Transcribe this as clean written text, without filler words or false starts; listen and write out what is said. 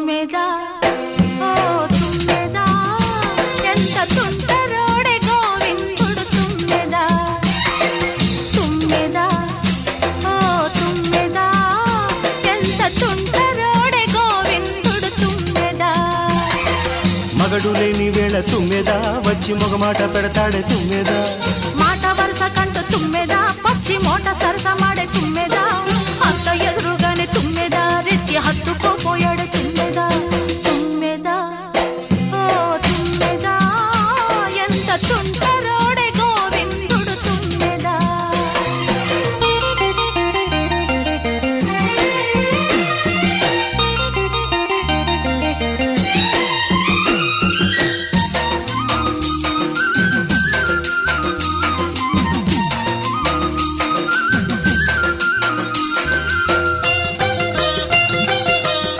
తుమ్మెదా ఓ తుమ్మెదా ఎంత తుంటరోడే గోవిందుడు తుమ్మెదా తుమ్మెదా ఓ తుమ్మెదా ఎంత తుంటరోడే గోవిందుడు తుమ్మెదా మగడు లేని వేళ తుమ్మెదా వచ్చి మొగమాట పెడతాడే తుమ్మెదా మాట వరుస కంటూ తుమ్మెదా పచ్చి మోట సరస మాడే తుమ్మెదా అంత ఎదురుగానే తుమ్మెదా రెచ్చి హత్తుకోపోయాడు